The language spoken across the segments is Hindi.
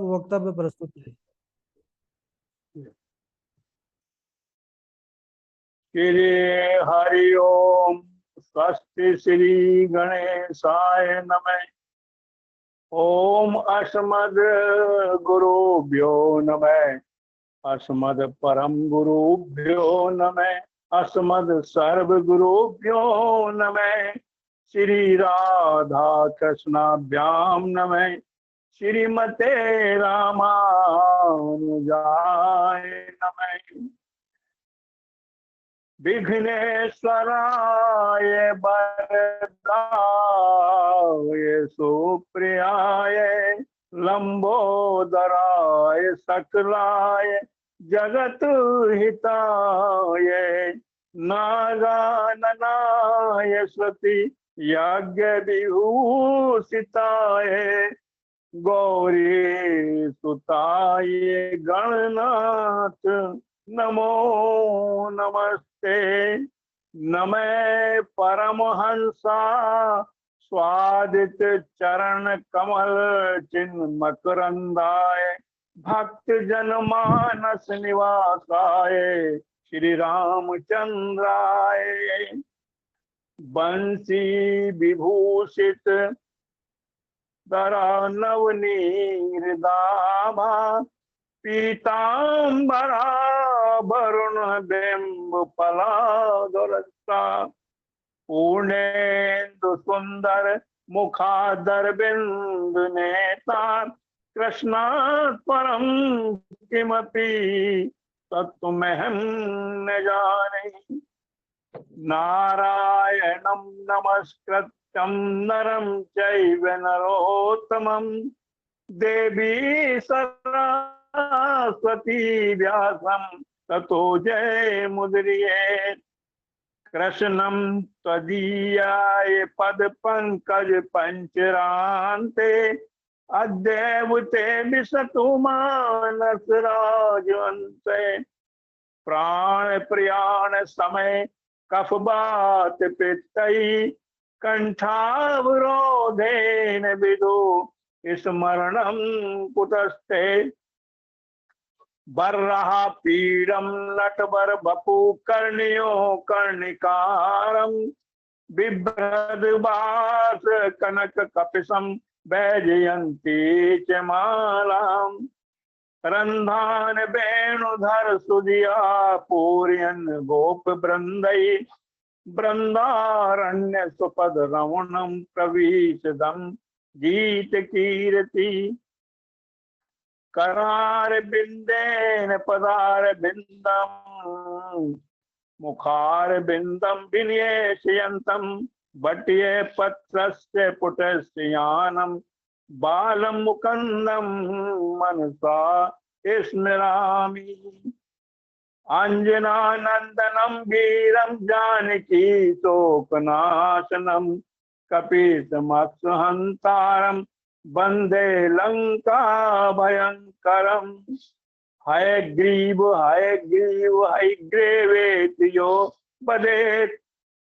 वक्तव्य प्रस्तुत है। श्री हरि ओम। स्वस्ति श्री गणेशाय नमः। ओम अस्मद् गुरुभ्यो नमः। अस्मद् परम गुरुभ्यो नमः। अस्मद् सर्व गुरुभ्यो नमः। श्री राधा कृष्णाभ्याम नमः। श्रीमते रामानुजाय नमः। विघ्नेश्वराय वरदाय सुप्रियाय लंबोदराय सकलाय जगत हिताय नागाननाय श्रुति यज्ञ विभूषिताय गौरी सुताय गणनाथ नमो नमस्ते। नमः परमहंसा स्वादित चरण कमल चिन्ह मकरंदाय भक्त जनमानस निवासाय श्री रामचंद्राय बंसी विभूषित दरा नवनीरदाभा पीतांबरा वरुण बिंब पलादरसा पूर्णेन्दु सुंदर मुखादर बिंदु नेता कृष्णात् परम किमपि तत्त्वमहं न जाने। नारायणं नमस्कृत्यं नरं चैव नरोत्तमं देवी सरस्वती व्यासं ततो जयमुदीरयेत्। कृष्णं त्वदीयाय पद पंकज पंचरान्ते अद्यैव ते विशतु मानस राजवंशे। प्राण प्रयाण समय कफ बात पित्तई कंठावरोधेन विदु स्मरणं कुतस्ते। बर्रहा पीडम नटवर बपु कर्णियो कर्णिकारम बिभ्रद्वास कनक कपिशम वैजयंती च मालाम। रंधान वेणुधर सुधिया पूर्यन गोप वृंदई वृंदारण्य सुपद रवणम प्रवीशदम गीत कीर्ति। करार बिंदेन पदार बिंदम मुखार बिंदम विनियंतम बट्ये पत्रस्य पुटस्य यानम बालम मुकंदम मनसा स्मरामि। अंजनानंदनम वीरम जानकी शोकनाशनम कपीशमत्सहंतारम वंदे लंका भयंकरम। हयग्रीव हयग्रीव हयग्रीवेति यो वदेत्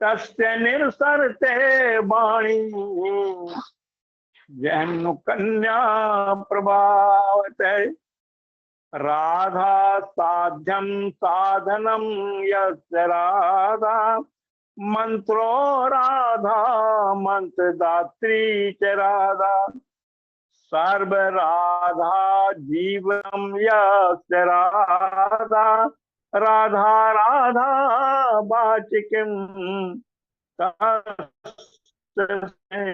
तस्य निरसरते वाणी जहन्नु कन्या प्रभावते। राधा साध्यं साधनं यस्य राधा मंत्रो राधा मंत्रदात्री च राधा। सर्व राधा जीवनम यस्य राधा राधा राधा वाचिकीं तस्मै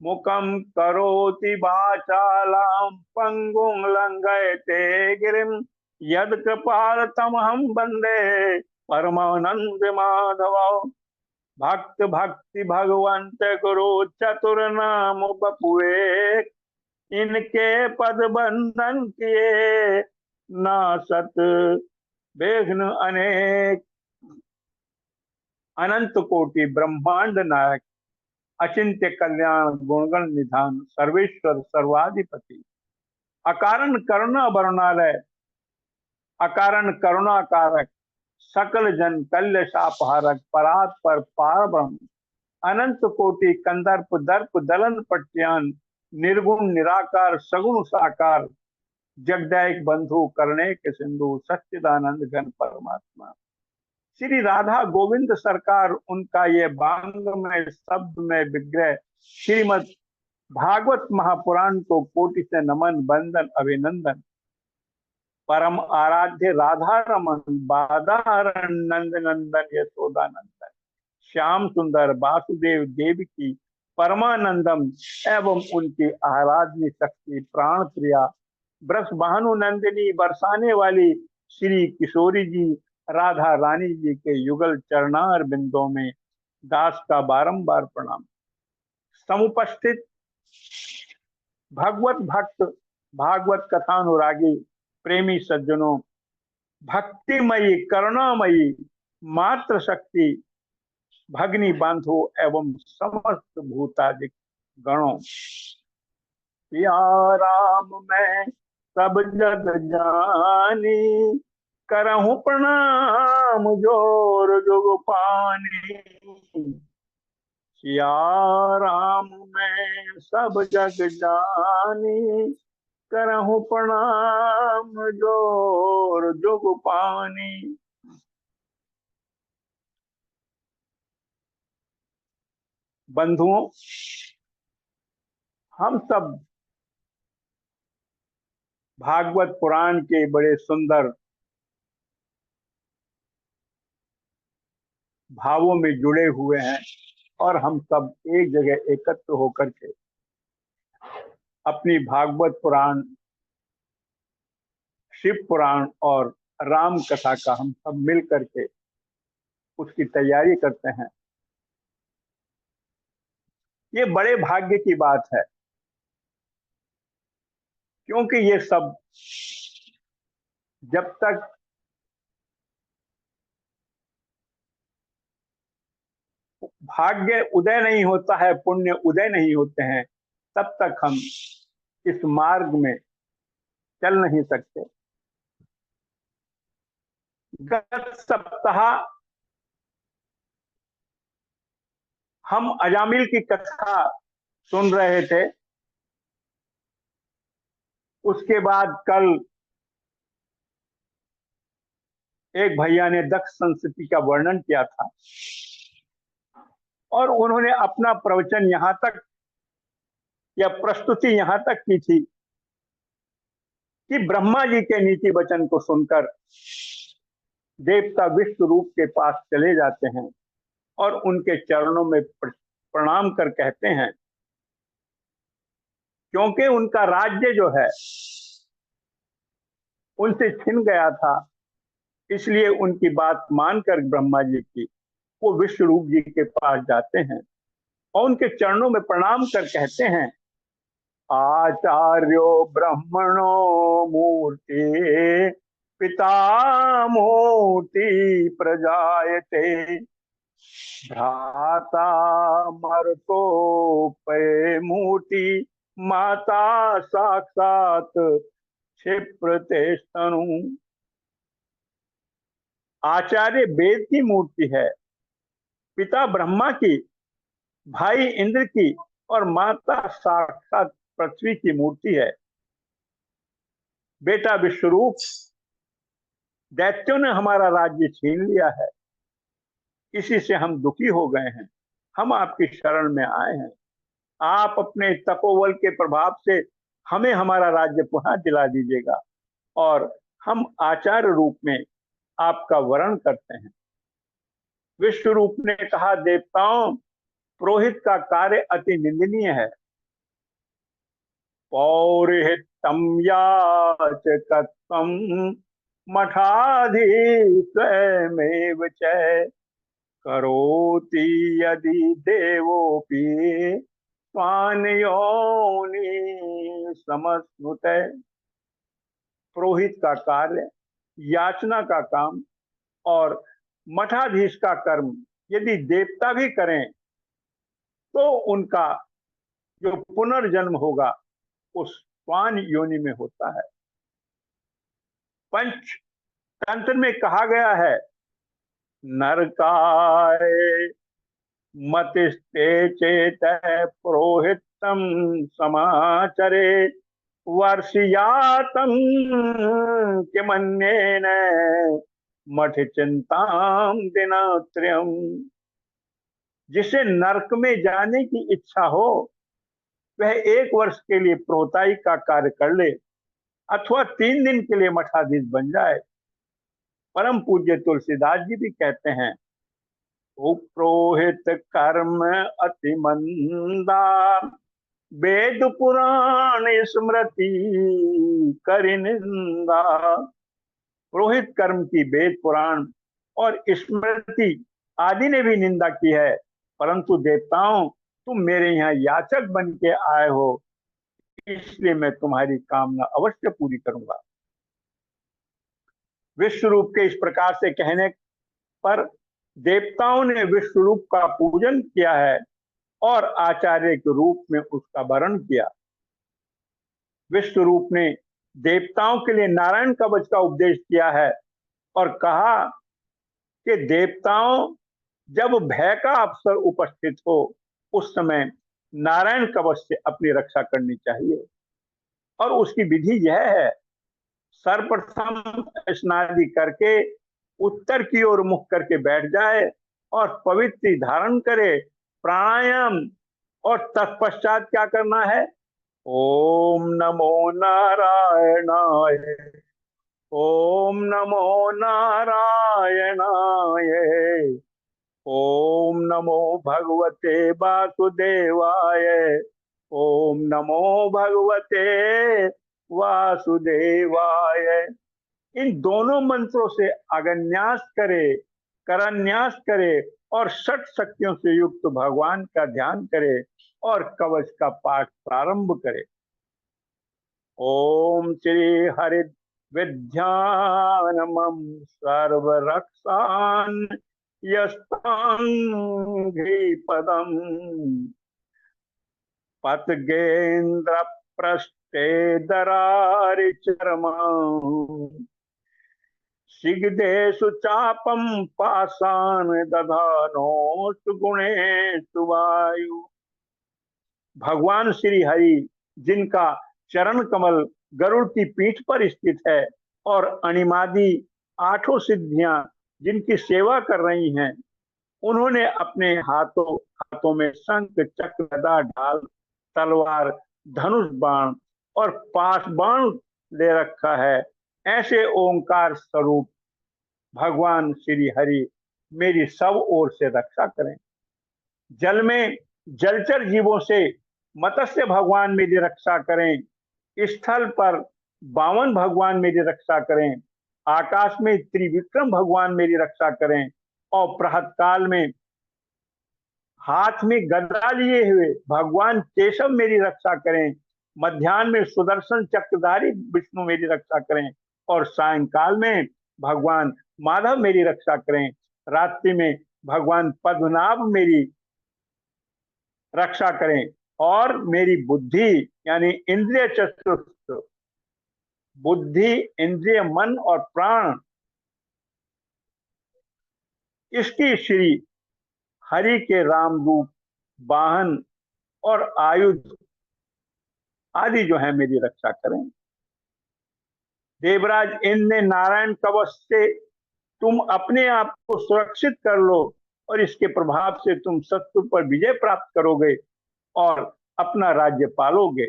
मुखं करोति वाचालां पंगुं लंघयते गिरिं यत्कृपालतमहं वन्दे परमानंद माधव। भक्त भक्ति भगवंत गुरु चतुर नाम बपुए इनके पद बंधन किए ना सत विघ्न अनेक। अनंत कोटि ब्रह्मांड नायक अचिंत्य कल्याण गुणगण निधान सर्वेश्वर सर्वाधिपति अकारण करुणा वरुणालय अकारण करुणाकारक सकल जन कल्य शापहारक परात पर पार ब्रह्म अनंत कोटि कंदर्प दर्प दलन पट्यान निर्गुण निराकार सगुण साकार जगदायक बंधु करने के सिंधु सच्चिदानंद घन परमात्मा। श्री राधा गोविंद सरकार, उनका ये बांग में शब्द में विग्रह श्रीमद भागवत महापुराण को कोटि से नमन बंदन अभिनंदन। परम आराध्य राधा रमन बाधारण नंद नंदन यशोदानंदन श्याम सुंदर वासुदेव देव की परमानंदम एवं उनकी आराधनी शक्ति प्राण प्रिया ब्रस भानु नंदिनी बरसाने वाली श्री किशोरी जी राधा रानी जी के युगल चरणार बिंदों में दास का बारंबार प्रणाम। समुपस्थित भगवत भक्त भागवत कथानुरागी प्रेमी सज्जनों, भक्तिमयी करुणामयी मात्र शक्ति भगनी बांधो एवं समस्त भूतादिक गणों, या राम मैं सब जग जानी करहूं प्रणाम जोर जुग पानी। सिया राम मैं सब जग जानी करहूं प्रणाम जोर जुग पानी। बंधुओं, हम सब भागवत पुराण के बड़े सुंदर भावों में जुड़े हुए हैं और हम सब एक जगह एकत्र होकर के अपनी भागवत पुराण, शिव पुराण और राम कथा का हम सब मिल करके उसकी तैयारी करते हैं। ये बड़े भाग्य की बात है, क्योंकि ये सब जब तक भाग्य उदय नहीं होता है, पुण्य उदय नहीं होते हैं, तब तक हम इस मार्ग में चल नहीं सकते। गत सप्ताह हम अजामिल की कथा सुन रहे थे। उसके बाद कल एक भैया ने दक्ष संस्कृति का वर्णन किया था और उन्होंने अपना प्रवचन यहां तक या प्रस्तुति यहां तक की थी कि ब्रह्मा जी के नीति वचन को सुनकर देवता विश्व रूप के पास चले जाते हैं और उनके चरणों में प्रणाम कर कहते हैं, क्योंकि उनका राज्य जो है उनसे छिन गया था, इसलिए उनकी बात मानकर ब्रह्मा जी की वो विश्व रूप जी के पास जाते हैं और उनके चरणों में प्रणाम कर कहते हैं, आचार्यो ब्रह्मणो मूर्ति पिता मूर्ति प्रजायते भ्राता मर्तो पे मूर्ति माता साक्षात क्षिप्रते स्तनु। आचार्य वेद की मूर्ति है, पिता ब्रह्मा की, भाई इंद्र की और माता साक्षात पृथ्वी की मूर्ति है। बेटा विश्वरूप, दैत्यों ने हमारा राज्य छीन लिया है, इसी से हम दुखी हो गए हैं, हम आपकी शरण में आए हैं। आप अपने तपोबल के प्रभाव से हमें हमारा राज्य पुनः दिला दीजिएगा और हम आचार्य रूप में आपका वरण करते हैं। विश्व रूप ने कहा, देवताओं, पुरोहित का कार्य अति निंदनीय है। पौरोहित्यं याचकत्वं मठाधीश स्वयमेव च करोति यदि देवोपि स्वान् योनि समश्नुते। पुरोहित का कार्य, याचना का काम और मठाधीश का कर्म यदि देवता भी करें तो उनका जो पुनर्जन्म होगा उस स्वान योनि में होता है। पंच तंत्र में कहा गया है, नरकाय मतिस्ते चेत पुरोहित तम समाचरे वर्षयातं किमन्येन मठ चिंताम दिनत्रयम्। जिसे नरक में जाने की इच्छा हो वह 1 वर्ष के लिए प्रोताई का कार्य कर ले अथवा 3 दिन के लिए मठाधीश बन जाए। परम पूज्य तुलसीदास जी भी कहते हैं, उपरोहित कर्म अति मंदा, वेद पुराण स्मृति करि निंदा। पुरोहित कर्म की वेद पुराण और स्मृति आदि ने भी निंदा की है, परंतु देवताओं तुम मेरे यहाँ याचक बन के आए हो, इसलिए मैं तुम्हारी कामना अवश्य पूरी करूंगा। विश्व रूप के इस प्रकार से कहने पर देवताओं ने विश्व रूप का पूजन किया है और आचार्य के रूप में उसका वर्ण किया। विश्व रूप ने देवताओं के लिए नारायण कवच का उपदेश किया है और कहा कि देवताओं जब भय का अवसर उपस्थित हो उस समय नारायण कवच से अपनी रक्षा करनी चाहिए। और उसकी विधि यह है, सर्वप्रथम स्नादि करके उत्तर की ओर मुख करके बैठ जाए और पवित्र धारण करे, प्राणायाम, और तत्पश्चात क्या करना है, ओम नमो नारायणाय, ओम नमो नारायणाय, ओम नमो भगवते वासुदेवाय, ओम नमो भगवते वासुदेवाय। इन दोनों मंत्रों से अगन्यास करे, करन्यास करे और 6 शक्तियों से युक्त भगवान का ध्यान करे और कवच का पाठ प्रारंभ करे। ओम श्री हरि विद्यानमं सर्वरक्षान् यस्तांघ्रि पदम पतगेन्द्र पृष्ठे दरारि चरमा सिगदेषु चापम पाषाण दधानोस्तु गुणेषु वायु। भगवान श्री हरि जिनका चरण कमल गरुड़ की पीठ पर स्थित है और अणिमादि 8 सिद्धियां जिनकी सेवा कर रही हैं, उन्होंने अपने हाथों में शंख, चक्र, गदा, ढाल, तलवार, धनुष बाण और पाश बाण ले रखा है। ऐसे ओंकार स्वरूप भगवान श्री हरि मेरी सब ओर से रक्षा करें। जल में जलचर जीवों से मत्स्य भगवान मेरी रक्षा करें, स्थल पर बामन भगवान मेरी रक्षा करें, आकाश में त्रिविक्रम भगवान मेरी रक्षा करें और प्रहत काल में हाथ में गदा लिए हुए भगवान केशव मेरी रक्षा करें, मध्याह्न में सुदर्शन चक्रधारी विष्णु मेरी रक्षा करें और सायंकाल में भगवान माधव मेरी रक्षा करें, रात्रि में भगवान पद्मनाभ मेरी रक्षा करें और मेरी बुद्धि यानी इंद्रिय चतुष्ट, बुद्धि, इंद्रिय, मन और प्राण, इसकी श्री हरि के राम रूप, वाहन और आयुध आदि जो है मेरी रक्षा करें। देवराज इंद्र ने नारायण कवच से तुम अपने आप को सुरक्षित कर लो और इसके प्रभाव से तुम शत्रु पर विजय प्राप्त करोगे और अपना राज्य पालोगे।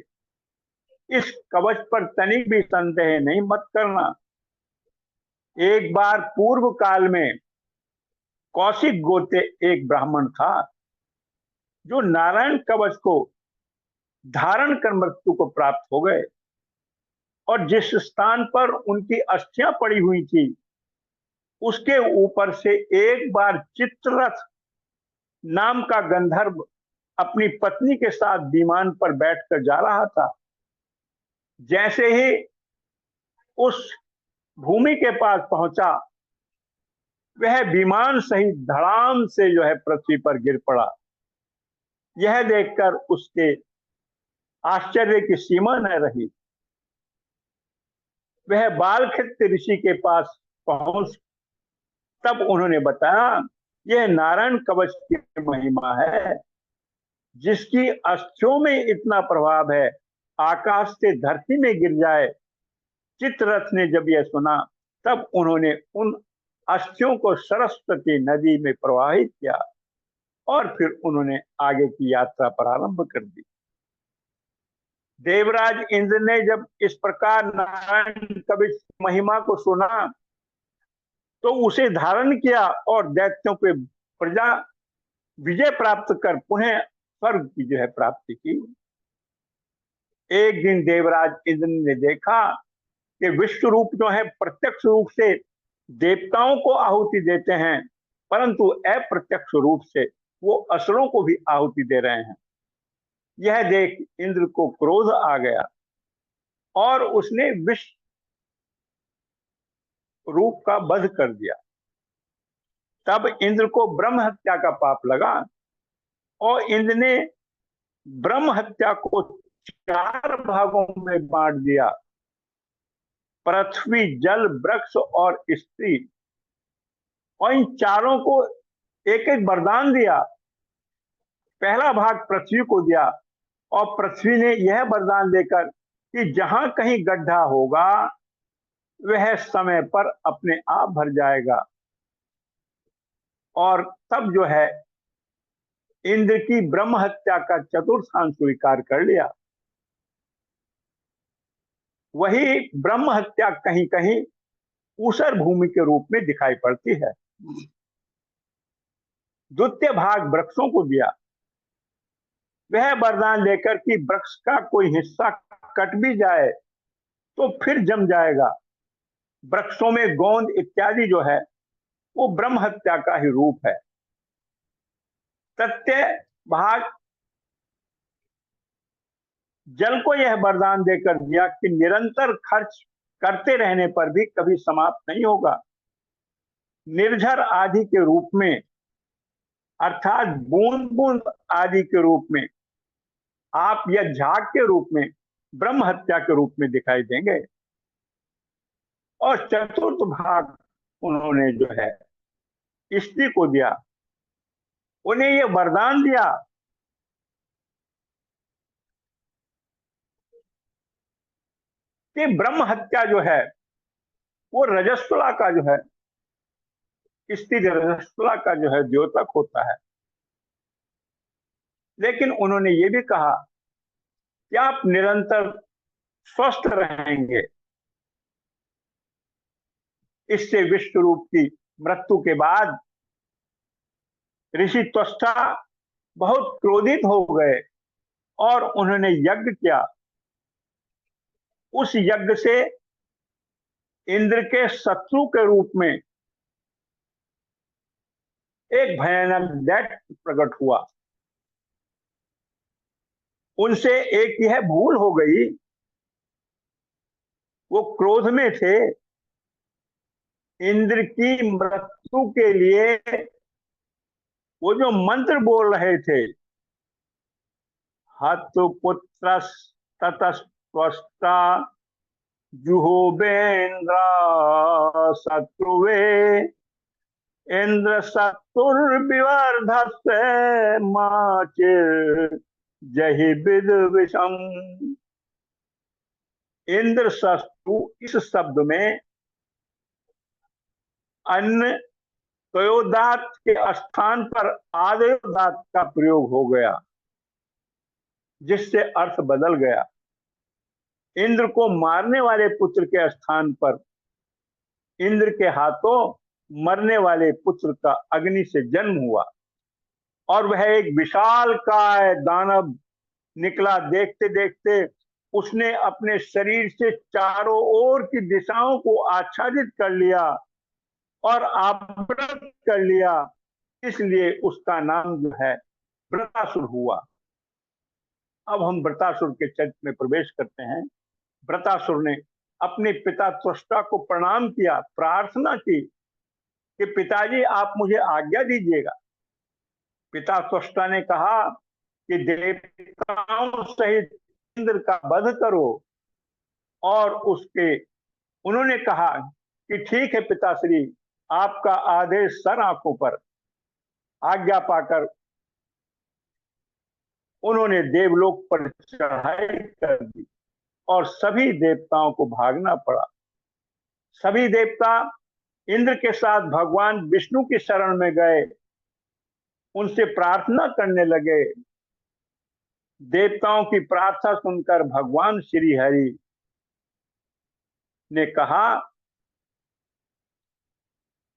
इस कवच पर तनिक भी संदेह नहीं मत करना। एक बार पूर्व काल में कौशिक गोत्र एक ब्राह्मण था जो नारायण कवच को धारण कर मृत्यु को प्राप्त हो गए और जिस स्थान पर उनकी अस्थियां पड़ी हुई थी उसके ऊपर से एक बार चित्ररथ नाम का गंधर्व अपनी पत्नी के साथ विमान पर बैठकर जा रहा था। जैसे ही उस भूमि के पास पहुंचा वह विमान सहित धड़ाम से जो है पृथ्वी पर गिर पड़ा। यह देखकर उसके आश्चर्य की सीमा न रही। वह बालकृत्य ऋषि के पास पहुंच तब उन्होंने बताया यह नारायण कवच की महिमा है। जिसकी अस्थियों में इतना प्रभाव है, आकाश से धरती में गिर जाए। चित्ररथ ने जब यह सुना, तब उन्होंने उन अस्थियों को सरस्वती नदी में प्रवाहित किया और फिर उन्होंने आगे की यात्रा प्रारंभ कर दी। देवराज इंद्र ने जब इस प्रकार नारायण कवच महिमा को सुना, तो उसे धारण किया और दैत्यों पे प्रजा विजय प्राप्त कर पुनः स्वर्ग की जो है प्राप्ति की। एक दिन देवराज इंद्र ने देखा कि विश्व रूप जो है प्रत्यक्ष रूप से देवताओं को आहुति देते हैं, परंतु अप्रत्यक्ष रूप से वो असुरों को भी आहुति दे रहे हैं। यह देख इंद्र को क्रोध आ गया और उसने विश्व रूप का वध कर दिया। तब इंद्र को ब्रह्म हत्या का पाप लगा और इंद्र ने ब्रह्म हत्या को 4 भागों में बांट दिया। पृथ्वी, जल, वृक्ष और स्त्री, और इन चारों को एक एक वरदान दिया। पहला भाग पृथ्वी को दिया और पृथ्वी ने यह वरदान देकर कि जहां कहीं गड्ढा होगा वह समय पर अपने आप भर जाएगा। और तब जो है इंद्र की ब्रह्म हत्या का चतुर्थांश स्वीकार कर लिया। वही ब्रह्म हत्या कहीं कहीं ऊसर भूमि के रूप में दिखाई पड़ती है। द्वितीय भाग वृक्षों को दिया, वह वरदान लेकर कि वृक्ष का कोई हिस्सा कट भी जाए तो फिर जम जाएगा। वृक्षों में गोंद इत्यादि जो है वो ब्रह्म हत्या का ही रूप है। तृतीय भाग जल को यह वरदान देकर दिया कि निरंतर खर्च करते रहने पर भी कभी समाप्त नहीं होगा। निर्झर आदि के रूप में, अर्थात बूंद बूंद आदि के रूप में, आप या झाग के रूप में, ब्रह्म हत्या के रूप में दिखाई देंगे। और चतुर्थ भाग उन्होंने जो है स्त्री को दिया, उन्हें यह वरदान दिया कि ब्रह्म हत्या जो है वो रजस्वला का जो है, स्त्री रजस्वला का जो है द्योतक होता है। लेकिन उन्होंने ये भी कहा कि आप निरंतर स्वस्थ रहेंगे। इससे विश्व रूप की मृत्यु के बाद ऋषि त्वष्टा बहुत क्रोधित हो गए और उन्होंने यज्ञ किया। उस यज्ञ से इंद्र के शत्रु के रूप में एक भयानक दैत्य प्रकट हुआ। उनसे एक यह भूल हो गई, वो क्रोध में थे, इंद्र की मृत्यु के लिए वो जो मंत्र बोल रहे थे, हतु पुत्र ततस्त्वष्टा जुहोबेन्द्र शत्रुवे इंद्र शत्रुर्विवर्धस्ते माचिर जहि विद विषम। इंद्र शत्रु इस शब्द में अन्य तयोदात के स्थान पर आदयोदात का प्रयोग हो गया, जिससे अर्थ बदल गया। इंद्र को मारने वाले पुत्र के स्थान पर इंद्र के हाथों मरने वाले पुत्र का अग्नि से जन्म हुआ और वह एक विशाल काय दानव निकला। देखते देखते उसने अपने शरीर से चारों ओर की दिशाओं को आच्छादित कर लिया और आवृत कर लिया, इसलिए उसका नाम जो है वृतासुर हुआ। अब हम वृतासुर के चरित्र में प्रवेश करते हैं। वृतासुर ने अपने पिता त्वष्टा को प्रणाम किया, प्रार्थना की कि पिताजी आप मुझे आज्ञा दीजिएगा। पिता त्वष्टा ने कहा कि देवताओं सहित इंद्र का वध करो। और उन्होंने कहा कि ठीक है पिताश्री, आपका आदेश सर आंखों पर। आज्ञा पाकर उन्होंने देवलोक पर चढ़ाई कर दी और सभी देवताओं को भागना पड़ा। सभी देवता इंद्र के साथ भगवान विष्णु की शरण में गए, उनसे प्रार्थना करने लगे। देवताओं की प्रार्थना सुनकर भगवान श्री हरि ने कहा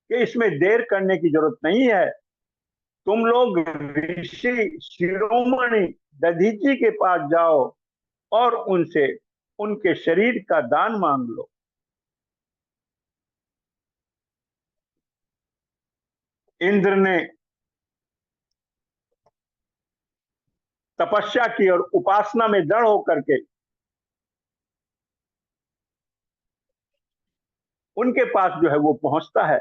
कि इसमें देर करने की जरूरत नहीं है, तुम लोग ऋषि शिरोमणि दधीची के पास जाओ और उनसे उनके शरीर का दान मांग लो। इंद्र ने तपस्या की और उपासना में दृढ़ होकर के उनके पास जो है वो पहुंचता है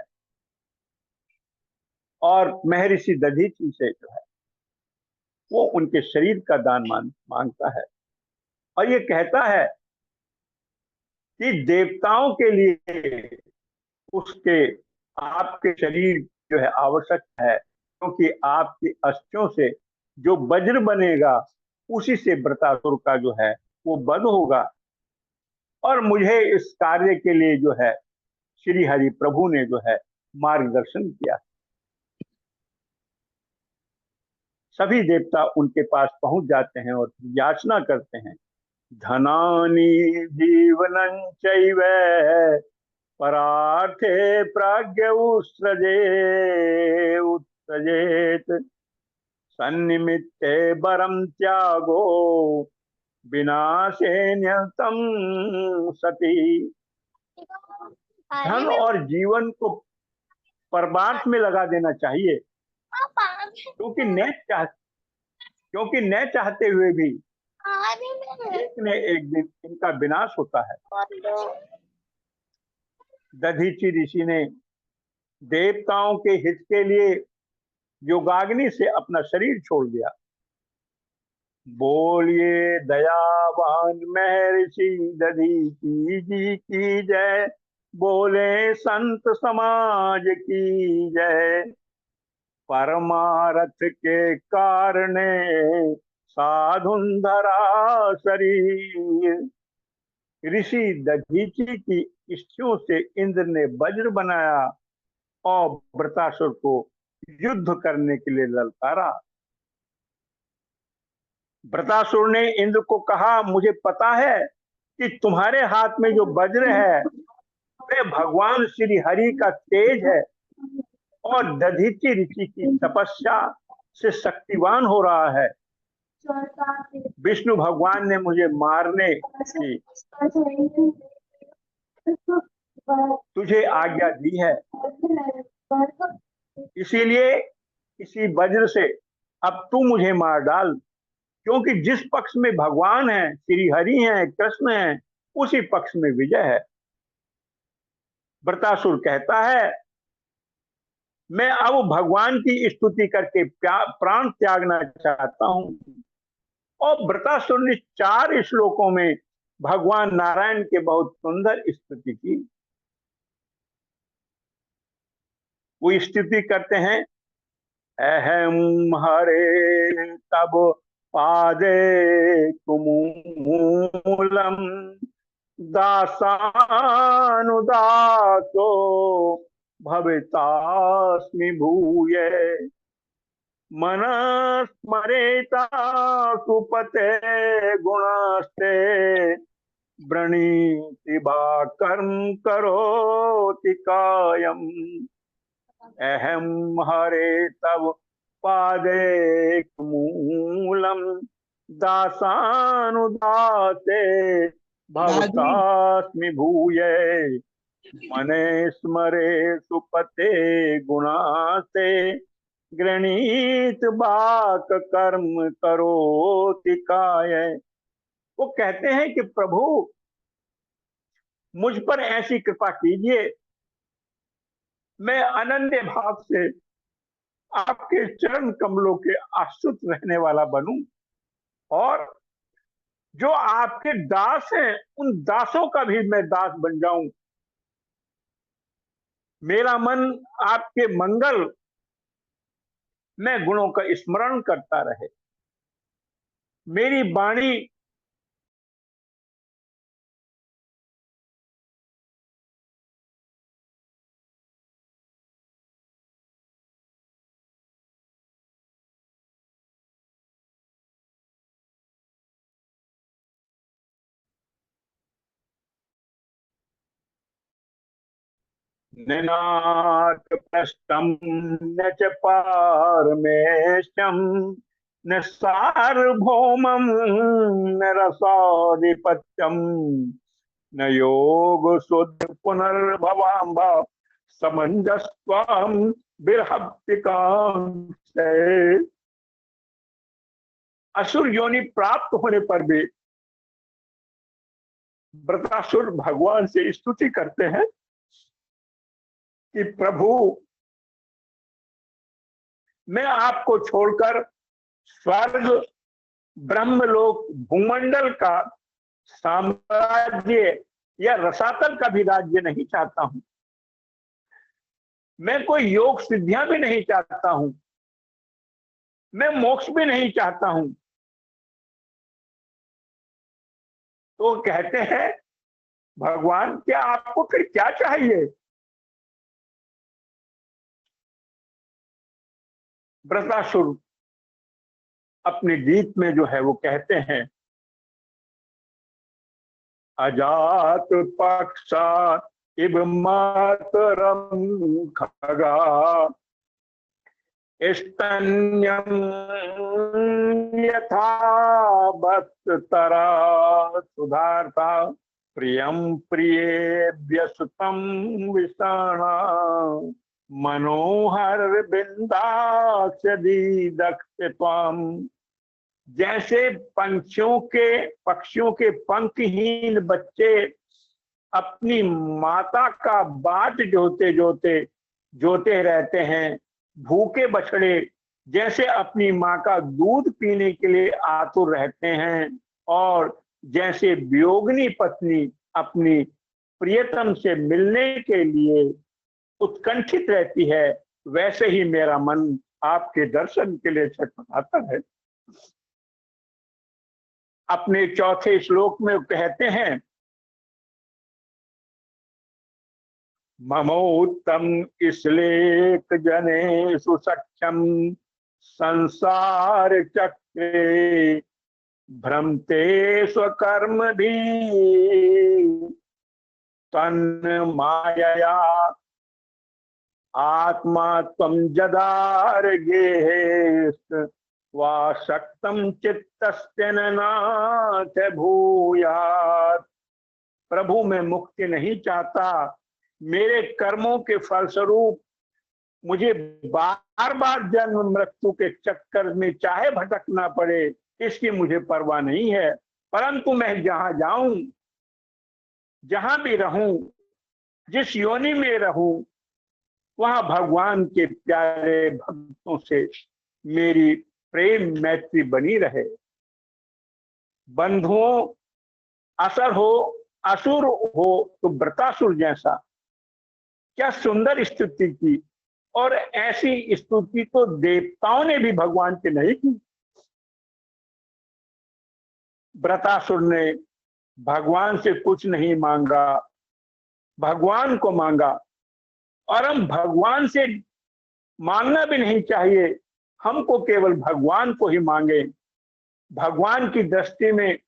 और महर्षि दधीची से जो है वो उनके शरीर का दान मांगता है और ये कहता है कि देवताओं के लिए उसके आपके शरीर जो है आवश्यक है, क्योंकि आपकी अस्थियों से जो वज्र बनेगा उसी से वृत्रासुर का जो है वो वध होगा। और मुझे इस कार्य के लिए जो है श्री हरि प्रभु ने जो है मार्गदर्शन किया। सभी देवता उनके पास पहुंच जाते हैं और याचना करते हैं, धनानि जीवनं चैव परार्थे प्राज्ञ उत्सजेत सन्निमित्ते वरम त्यागो विनाशेन्यतम सती। धन और जीवन को परमार्थ में लगा देना चाहिए, क्योंकि न चाहते हुए भी एक न एक दिन इनका विनाश होता है। दधीची ऋषि ने देवताओं के हित के लिए योगाग्नि से अपना शरीर छोड़ दिया। बोलिए दयावान महर्षि दधीची जी की जय, बोले संत समाज की जय। परमारथ के कारणे साधुन धरा शरीर। ऋषि दधीची की इष्टियों से इंद्र ने वज्र बनाया और वृत्रासुर को युद्ध करने के लिए ललकारा। वृत्रासुर ने इंद्र को कहा, मुझे पता है कि तुम्हारे हाथ में जो वज्र है वे भगवान श्री हरि का तेज है और दधीची ऋषि की तपस्या से शक्तिवान हो रहा है। विष्णु भगवान ने मुझे मारने की तुझे आज्ञा दी है, इसीलिए इसी वज्र से अब तू मुझे मार डाल, क्योंकि जिस पक्ष में भगवान है, श्री हरि हैं, कृष्ण हैं, उसी पक्ष में विजय है। वृत्रासुर कहता है, मैं अब भगवान की स्तुति करके प्राण त्यागना चाहता हूं। और वृत्रासुर ने 4 श्लोकों में भगवान नारायण के बहुत सुंदर स्तुति की। वो स्तुति करते हैं, अहम हरे तब पादे तुमूलम दासानुदासो भवितास्मि भूये मनस्मरेता सुपते गुणास्ते वृणीति बा कर्म करोति कायम। अहम हरे तव पादे मूलम दासानुदासे भवतास्मि भूये मने स्मरे सुपते गुणासे गृणीत बाक कर्म करोति काय। वो कहते हैं कि प्रभु मुझ पर ऐसी कृपा कीजिए, मैं अनन्य भाव से आपके चरण कमलों के आश्रित रहने वाला बनूं और जो आपके दास हैं उन दासों का भी मैं दास बन जाऊं। मेरा मन आपके मंगल में गुणों का स्मरण करता रहे। मेरी वाणी निनाद प्रस्थम न च पारमेशम न सार्वभौमम न रसाधिपत्यम न योग शुद्ध पुनर्भवाम्ब समंजस्वाम बिरहप्तिकां से। असुर योनि प्राप्त होने पर भी वृत्रासुर भगवान से स्तुति करते हैं कि प्रभु, मैं आपको छोड़कर स्वर्ग, ब्रह्मलोक, भूमंडल का साम्राज्य या रसातल का भी राज्य नहीं चाहता हूं। मैं कोई योग सिद्धियां भी नहीं चाहता हूं। मैं मोक्ष भी नहीं चाहता हूं। तो कहते हैं, भगवान क्या आपको फिर क्या चाहिए? वृत्रासुर अपने गीत में जो है वो कहते हैं, अजात पक्षा इव मातरम खगा स्तन्यम यथा वत्सतरा सुधार्ता प्रियम प्रियेभ्य सुतम विषाणा मनोहर बिंदाक्षदी दक्ष त्वाम। जैसे पक्षियों के पंखहीन बच्चे अपनी माता का बाट जोते रहते हैं, भूखे बछड़े जैसे अपनी माँ का दूध पीने के लिए आतुर रहते हैं, और जैसे वियोगिनी पत्नी अपनी प्रियतम से मिलने के लिए उत्कंठित रहती है, वैसे ही मेरा मन आपके दर्शन के लिए छटपटाता है। अपने चौथे श्लोक में कहते हैं, ममोत्तम इसलेख जने सुसख्यम संसार चक्रे भ्रमते स्वकर्म भी तन मायया आत्मा तम जदार गेहेश वा शक्तम चित्तस्तेन नाथ भूयात्। प्रभु, मैं मुक्ति नहीं चाहता। मेरे कर्मों के फलस्वरूप मुझे बार बार जन्म मृत्यु के चक्कर में चाहे भटकना पड़े, इसकी मुझे परवाह नहीं है। परंतु मैं जहां जाऊं, जहां भी रहूं, जिस योनि में रहूं, वहां भगवान के प्यारे भक्तों से मेरी प्रेम मैत्री बनी रहे। बंधुओं, असुर हो तो वृत्रासुर जैसा क्या सुंदर स्तुति की, और ऐसी स्तुति तो देवताओं ने भी भगवान की नहीं की। वृत्रासुर ने भगवान से कुछ नहीं मांगा, भगवान को मांगा। और हम भगवान से मांगना भी नहीं चाहिए, हमको केवल भगवान को ही मांगे। भगवान की दृष्टि में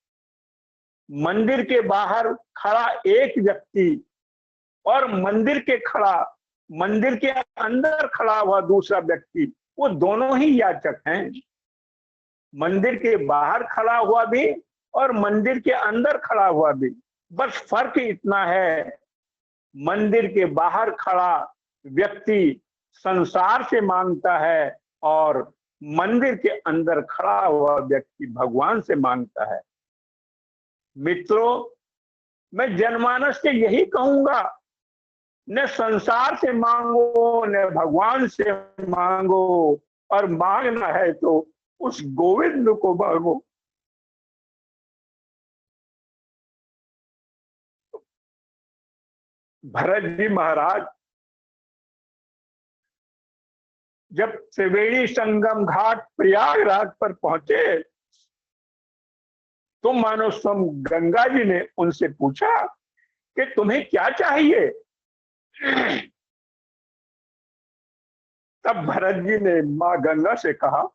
मंदिर के बाहर खड़ा एक व्यक्ति और मंदिर के अंदर खड़ा हुआ दूसरा व्यक्ति, वो दोनों ही याचक हैं। मंदिर के बाहर खड़ा हुआ भी और मंदिर के अंदर खड़ा हुआ भी, बस फर्क इतना है, मंदिर के बाहर खड़ा व्यक्ति संसार से मांगता है और मंदिर के अंदर खड़ा हुआ व्यक्ति भगवान से मांगता है। मित्रों, मैं जनमानस से यही कहूंगा, न संसार से मांगो न भगवान से मांगो, और मांगना है तो उस गोविंद को मांगो। भरत जी महाराज जब त्रिवेणी संगम घाट प्रयागराज पर पहुंचे, तुम मानो स्वयं गंगा जी ने उनसे पूछा कि तुम्हें क्या चाहिए। तब भरत जी ने मां गंगा से कहा,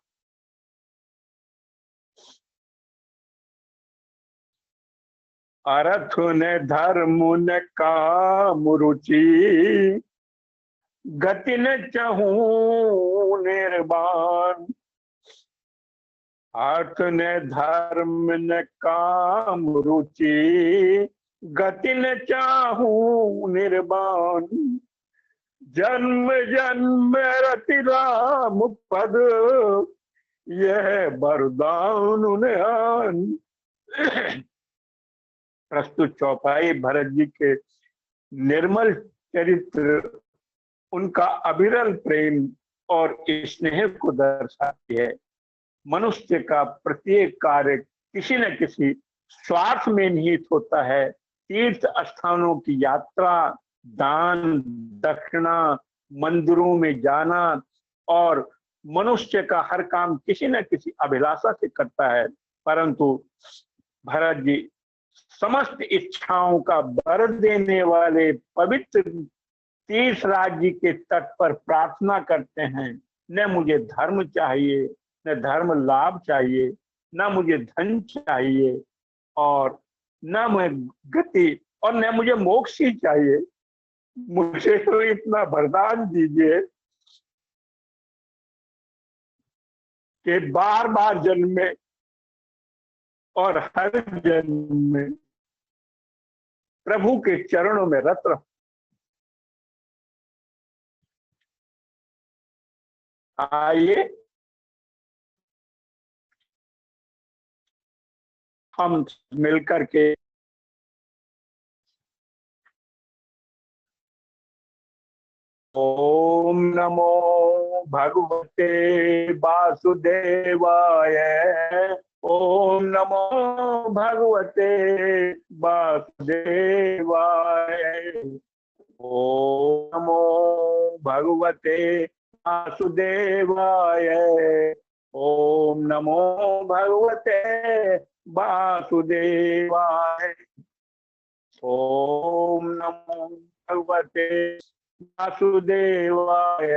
अर्थ ने धर्म ने काम रुचि, गति न चहूं निर्वाण। अर्थ ने धर्म ने काम रुचि, गति न चाहूं निर्वाण। जन्म जन्म रति राम पद, यह वरदान उन्हें। प्रस्तुत चौपाई भरत जी के निर्मल चरित्र, उनका अविरल प्रेम और स्नेह को दर्शाती है। मनुष्य का प्रत्येक कार्य किसी न किसी स्वार्थ में निहित होता है। तीर्थ स्थानों की यात्रा, दान दक्षिणा, मंदिरों में जाना, और मनुष्य का हर काम किसी न किसी अभिलाषा से करता है। परंतु भरत जी समस्त इच्छाओं का वर देने वाले पवित्र तीर्थ राज्य के तट पर प्रार्थना करते हैं, न मुझे धर्म चाहिए, न धर्म लाभ चाहिए, न मुझे धन चाहिए, और न मैं गति, और न मुझे मोक्ष ही चाहिए। मुझे तो इतना वरदान दीजिए कि बार बार जन्म में और हर जन्म में प्रभु के चरणों में रत रहूं। आइए हम मिलकर के ओम नमो भगवते वासुदेवाय। ओम नमो भगवते वासुदेवाय। ओम नमो भगवते वासुदेवाय। ओम नमो भगवते वासुदेवाय। ओम नमो भगवते वासुदेवाय।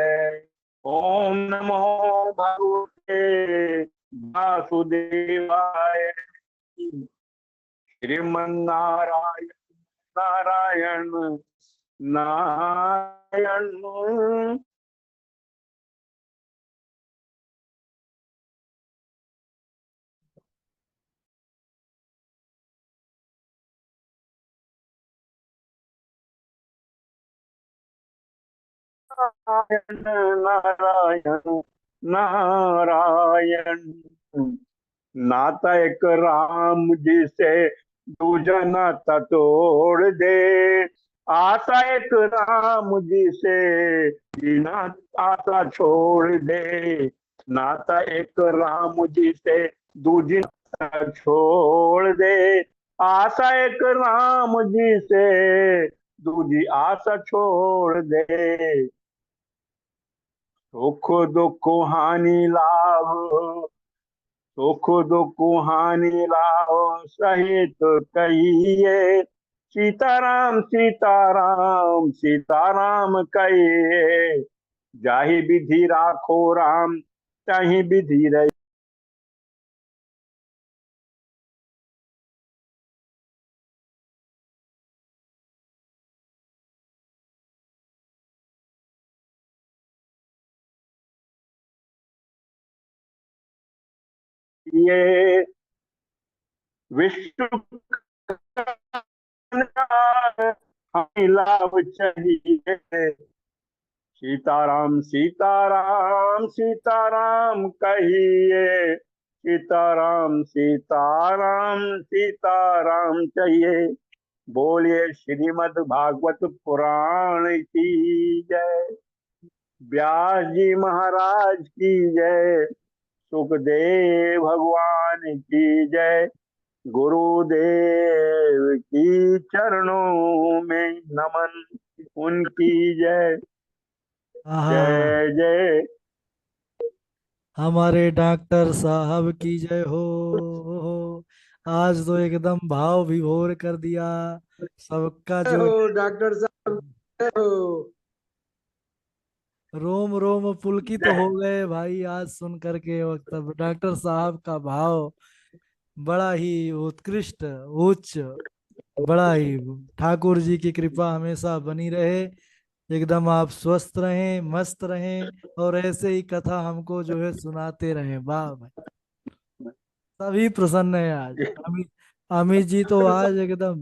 ओम नमो भगवते वासुदेवाय। श्रीमन्नारायण नारायण नारायण। नारायण नारायण नारायण। नाता एक राम जी से दूजा नाता तोड़ दे। आशा एक राम जी से जीना आशा छोड़ दे। नाता एक राम जी से दूजी नाता छोड़ दे। आशा एक राम जी से दूजी आशा छोड़ दे। सुख दुख हानि लाभ, सुख दुख हानि लाभ सहित कहिए। सीताराम सीताराम सीताराम कहिए। जाहि विधि राखो राम, ताहि विधि रही। ये विश्व हमें लाभ चाहिए। सीताराम सीताराम सीताराम कहिए। सीताराम सीताराम सीताराम चाहिए। बोलिए श्रीमद् भागवत पुराण की जय। व्यास जी महाराज की जय। सुखदेव भगवान की जय। गुरुदेव की चरणों में नमन, उनकी जय। हाँ, जय जय। हमारे डॉक्टर साहब की जय हो। आज तो एकदम भाव विभोर कर दिया सबका जो हो डॉक्टर साहब, हो। रोम रोम पुलकित जय हो गए भाई आज सुन करके वक्त डॉक्टर साहब का भाव बड़ा ही उत्कृष्ट उच्च, बड़ा ही। ठाकुर जी की कृपा हमेशा बनी रहे, एकदम आप स्वस्थ रहें मस्त रहें और ऐसे ही कथा हमको जो है सुनाते रहें। वाह भाई, सभी प्रसन्न है आज। अमित अमित जी तो आज एकदम।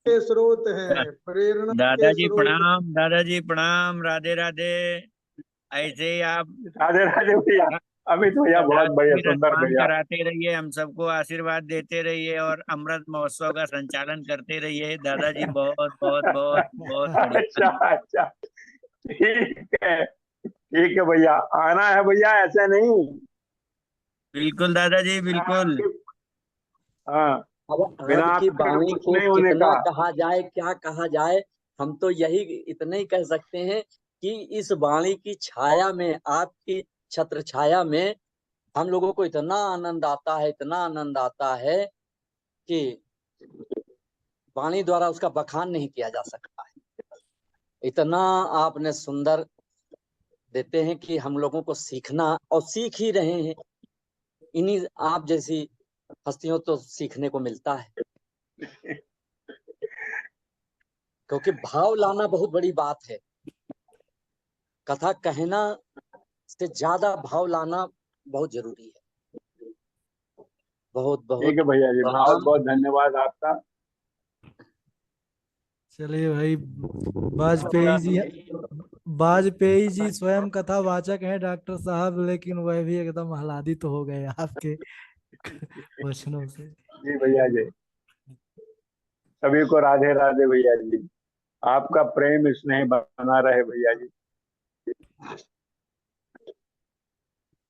के स्रोत हैं, प्रेरणा के दादाजी स्रोत। प्रणाम, दादाजी प्रणाम, राधे राधे। ऐसे ही आप राधे राधे भैया। अमित भैया बहुत बढ़िया, कबीर सुंदर स्नान भैया। कराते रहिए, हम सबको आशीर्वाद देते रहिए और अमृत महोत्सव का संचालन करते रहिए। दादाजी बहुत बहुत बहुत बहुत बढ़िया। अच्छा अच्छा, ठीक है, ठीक है भैया, आना है भैया, ऐसे नहीं। बिल्कुल दादाजी बिना बिल्कुल। आपके, हाँ, अब बिना अब की आपके वाणी कुछ को नहीं होने कितना का। कहा जाए, क्या कहा जाए। हम तो यही इतना ही कह सकते हैं कि इस वाणी की छाया में, आपकी छत्र छाया में हम लोगों को इतना आनंद आता है, इतना आनंद आता है कि वाणी द्वारा उसका बखान नहीं किया जा सकता है। इतना आपने सुंदर देते हैं कि हम लोगों को सीखना, और सीख ही रहे हैं। इन्हीं आप जैसी हस्तियों तो सीखने को मिलता है, क्योंकि भाव लाना बहुत बड़ी बात है। कथा कहना से ज्यादा भाव लाना बहुत जरूरी है। बहुत ठीक बहुत है भैया जी, बहुत प्रणाम। बहुत धन्यवाद आपका। चलिए भाई, वाजपेयी जी, वाजपेयी जी स्वयं कथा वाचक हैं डॉक्टर साहब, लेकिन वह भी एकदम आह्लादित हो गए आपके वचनों से। जी भैया जी, सभी को राधे राधे भैया जी। आपका प्रेम स्नेह बना रहे भैया जी।